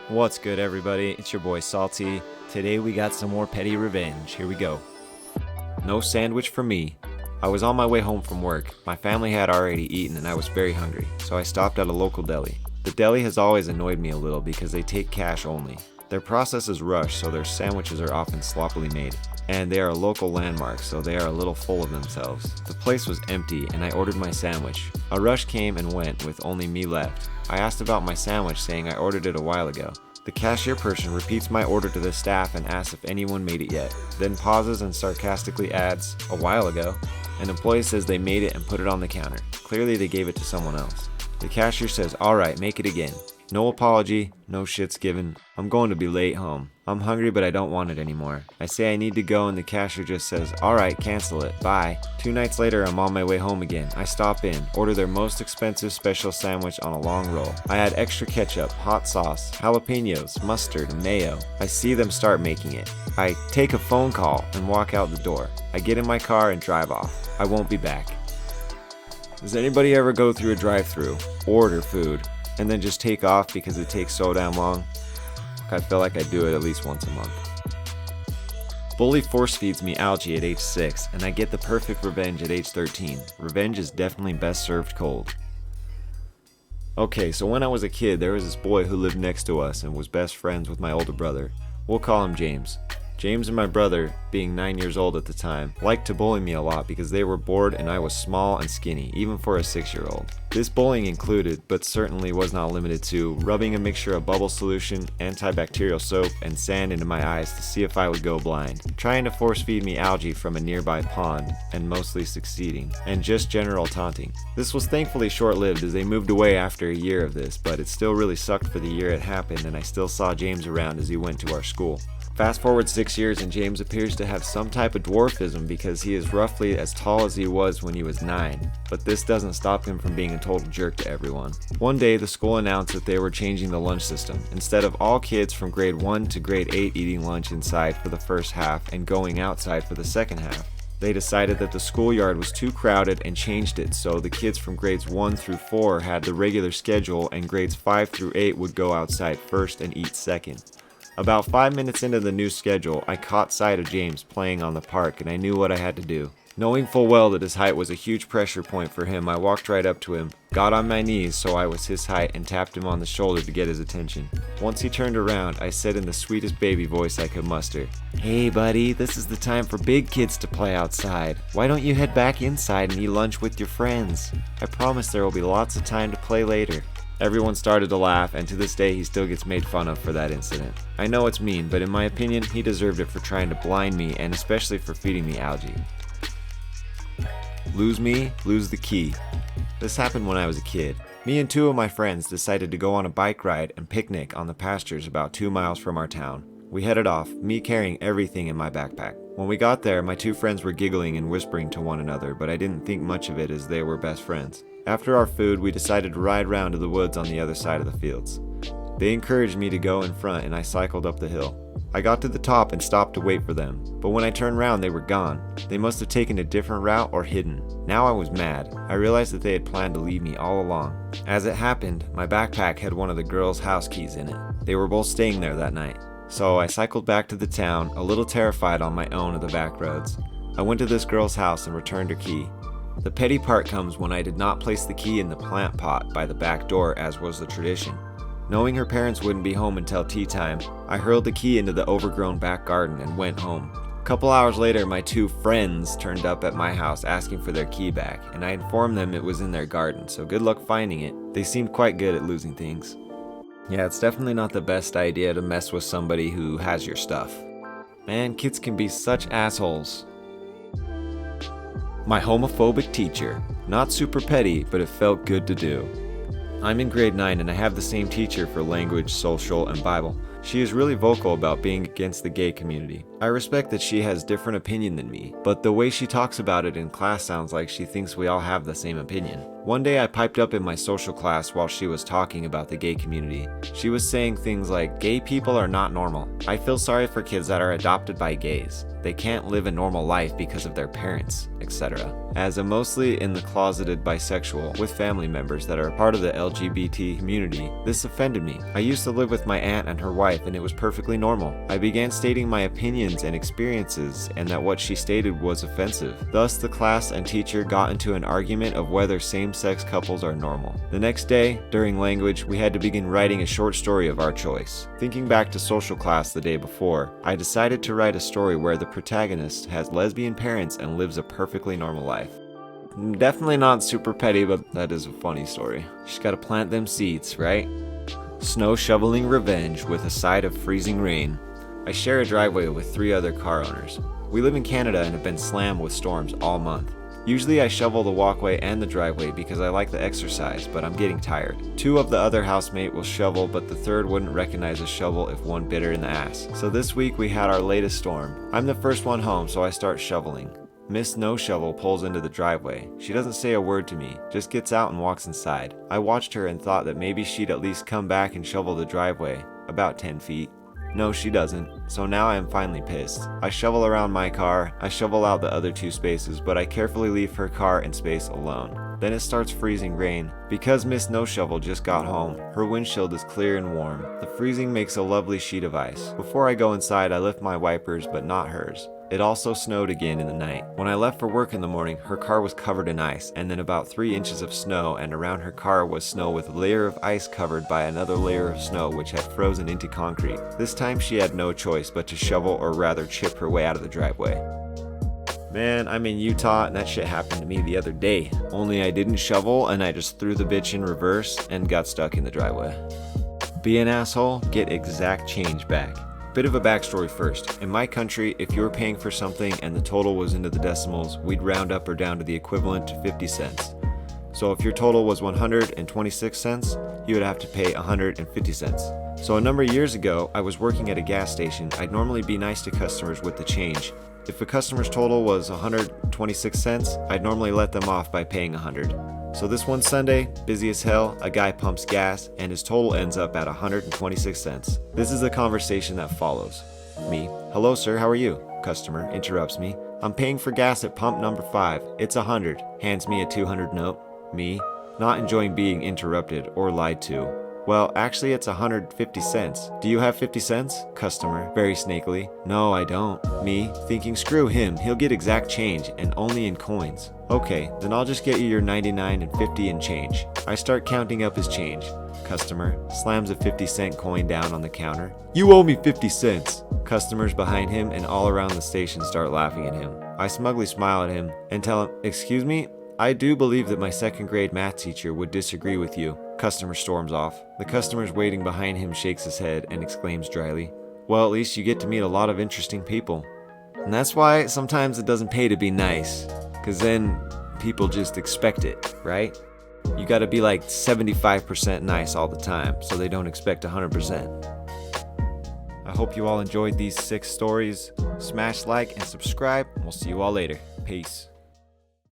What's good, everybody? It's your boy Salty. Today we got some more petty revenge. Here we go. No sandwich for me. I was on my way home from work. My family had already eaten and I was very hungry, so I stopped at a local deli. The deli has always annoyed me a little because they take cash only. Their process is rushed, so their sandwiches are often sloppily made. And they are a local landmark, so they are a little full of themselves. The place was empty and I ordered my sandwich. A rush came and went with only me left. I asked about my sandwich, saying I ordered it a while ago. The cashier person repeats my order to the staff and asks if anyone made it yet, then pauses and sarcastically adds, "A while ago." An employee says they made it and put it on the counter. Clearly they gave it to someone else. The cashier says, "Alright, make it again." No apology, no shits given. I'm going to be late home. I'm hungry, but I don't want it anymore. I say I need to go and the cashier just says, "Alright, cancel it, bye." 2 nights later, I'm on my way home again. I stop in, order their most expensive special sandwich on a long roll. I add extra ketchup, hot sauce, jalapenos, mustard, and mayo. I see them start making it. I take a phone call and walk out the door. I get in my car and drive off. I won't be back. Does anybody ever go through a drive-thru, order food, and then just take off because it takes so damn long? I feel like I do it at least once a month. Bully force feeds me algae at age 6, and I get the perfect revenge at age 13. Revenge is definitely best served cold. Okay, so when I was a kid, there was this boy who lived next to us and was best friends with my older brother. We'll call him James. James and my brother, being 9 years old at the time, liked to bully me a lot because they were bored and I was small and skinny, even for a 6-year-old. This bullying included, but certainly was not limited to, rubbing a mixture of bubble solution, antibacterial soap, and sand into my eyes to see if I would go blind, trying to force feed me algae from a nearby pond, and mostly succeeding, and just general taunting. This was thankfully short-lived as they moved away after a year of this, but it still really sucked for the year it happened and I still saw James around as he went to our school. Fast forward 6 years and James appears to have some type of dwarfism because he is roughly as tall as he was when he was 9, but this doesn't stop him from being a total jerk to everyone. One day the school announced that they were changing the lunch system. Instead of all kids from grade 1 to grade 8 eating lunch inside for the first half and going outside for the second half, they decided that the schoolyard was too crowded and changed it so the kids from grades 1 through 4 had the regular schedule and grades 5 through 8 would go outside first and eat second. About 5 minutes into the new schedule, I caught sight of James playing on the park and I knew what I had to do. Knowing full well that his height was a huge pressure point for him, I walked right up to him, got on my knees so I was his height, and tapped him on the shoulder to get his attention. Once he turned around, I said in the sweetest baby voice I could muster, "Hey buddy, this is the time for big kids to play outside. Why don't you head back inside and eat lunch with your friends? I promise there will be lots of time to play later." Everyone started to laugh, and to this day he still gets made fun of for that incident. I know it's mean, but in my opinion, he deserved it for trying to blind me and especially for feeding me algae. Lose me, lose the key. This happened when I was a kid. Me and 2 of my friends decided to go on a bike ride and picnic on the pastures about 2 miles from our town. We headed off, me carrying everything in my backpack. When we got there, my 2 friends were giggling and whispering to one another, but I didn't think much of it as they were best friends. After our food, we decided to ride round to the woods on the other side of the fields. They encouraged me to go in front and I cycled up the hill. I got to the top and stopped to wait for them, but when I turned round they were gone. They must have taken a different route or hidden. Now I was mad. I realized that they had planned to leave me all along. As it happened, my backpack had one of the girls' house keys in it. They were both staying there that night. So I cycled back to the town, a little terrified on my own of the back roads. I went to this girl's house and returned her key. The petty part comes when I did not place the key in the plant pot by the back door as was the tradition. Knowing her parents wouldn't be home until tea time, I hurled the key into the overgrown back garden and went home. A couple hours later, my 2 friends turned up at my house asking for their key back, and I informed them it was in their garden, so good luck finding it. They seemed quite good at losing things. Yeah, it's definitely not the best idea to mess with somebody who has your stuff. Man, kids can be such assholes. My homophobic teacher. Not super petty, but it felt good to do. I'm in grade 9 and I have the same teacher for language, social, and Bible. She is really vocal about being against the gay community. I respect that she has different opinion than me, but the way she talks about it in class sounds like she thinks we all have the same opinion. One day I piped up in my social class while she was talking about the gay community. She was saying things like, "Gay people are not normal. I feel sorry for kids that are adopted by gays. They can't live a normal life because of their parents," etc. As I'm mostly in the closeted bisexual with family members that are part of the LGBT community, this offended me. I used to live with my aunt and her wife and it was perfectly normal. I began stating my opinions and experiences and that what she stated was offensive. Thus, the class and teacher got into an argument of whether same-sex couples are normal. The next day, during language, we had to begin writing a short story of our choice. Thinking back to social class the day before, I decided to write a story where the protagonist has lesbian parents and lives a perfectly normal life. Definitely not super petty, but that is a funny story. Just gotta plant them seeds, right? Snow shoveling revenge with a side of freezing rain. I share a driveway with 3 other car owners. We live in Canada and have been slammed with storms all month. Usually I shovel the walkway and the driveway because I like the exercise, but I'm getting tired. 2 of the other housemate will shovel, but the 3rd wouldn't recognize a shovel if one bit her in the ass. So this week we had our latest storm. I'm the first one home, so I start shoveling. Miss No Shovel pulls into the driveway. She doesn't say a word to me, just gets out and walks inside. I watched her and thought that maybe she'd at least come back and shovel the driveway, about 10 feet. No, she doesn't, so now I am finally pissed. I shovel around my car, I shovel out the other 2 spaces, but I carefully leave her car and space alone. Then it starts freezing rain. Because Miss No Shovel just got home, her windshield is clear and warm. The freezing makes a lovely sheet of ice. Before I go inside, I lift my wipers, but not hers. It also snowed again in the night. When I left for work in the morning, her car was covered in ice, and then about 3 inches of snow, and around her car was snow with a layer of ice covered by another layer of snow which had frozen into concrete. This time she had no choice but to shovel or rather chip her way out of the driveway. Man, I'm in Utah and that shit happened to me the other day. Only I didn't shovel and I just threw the bitch in reverse and got stuck in the driveway. Be an asshole, get exact change back. Bit of a backstory first. In my country, if you were paying for something and the total was into the decimals, we'd round up or down to the equivalent to 50 cents. So if your total was 126 cents, you would have to pay 150 cents. So a number of years ago, I was working at a gas station. I'd normally be nice to customers with the change. If a customer's total was 126 cents, I'd normally let them off by paying 100. So this one Sunday, busy as hell, a guy pumps gas and his total ends up at 126 cents. This is the conversation that follows. Me, hello sir, how are you? Customer interrupts me. I'm paying for gas at pump number 5. It's 100. Hands me a 200 note. Me, not enjoying being interrupted or lied to. Well, actually it's 150 cents. Do you have 50 cents? Customer, very snakily. No, I don't. Me, thinking screw him, he'll get exact change and only in coins. Okay, then I'll just get you your 99 and 50 in change. I start counting up his change. Customer slams a 50-cent coin down on the counter. You owe me 50 cents. Customers behind him and all around the station start laughing at him. I smugly smile at him and tell him, excuse me, I do believe that my 2nd grade math teacher would disagree with you. Customer storms off. The customer's waiting behind him shakes his head and exclaims dryly, well, at least you get to meet a lot of interesting people. And that's why sometimes it doesn't pay to be nice, because then people just expect it, right? You gotta be like 75% nice all the time, so they don't expect 100%. I hope you all enjoyed these 6 stories. Smash like and subscribe, and we'll see you all later. Peace.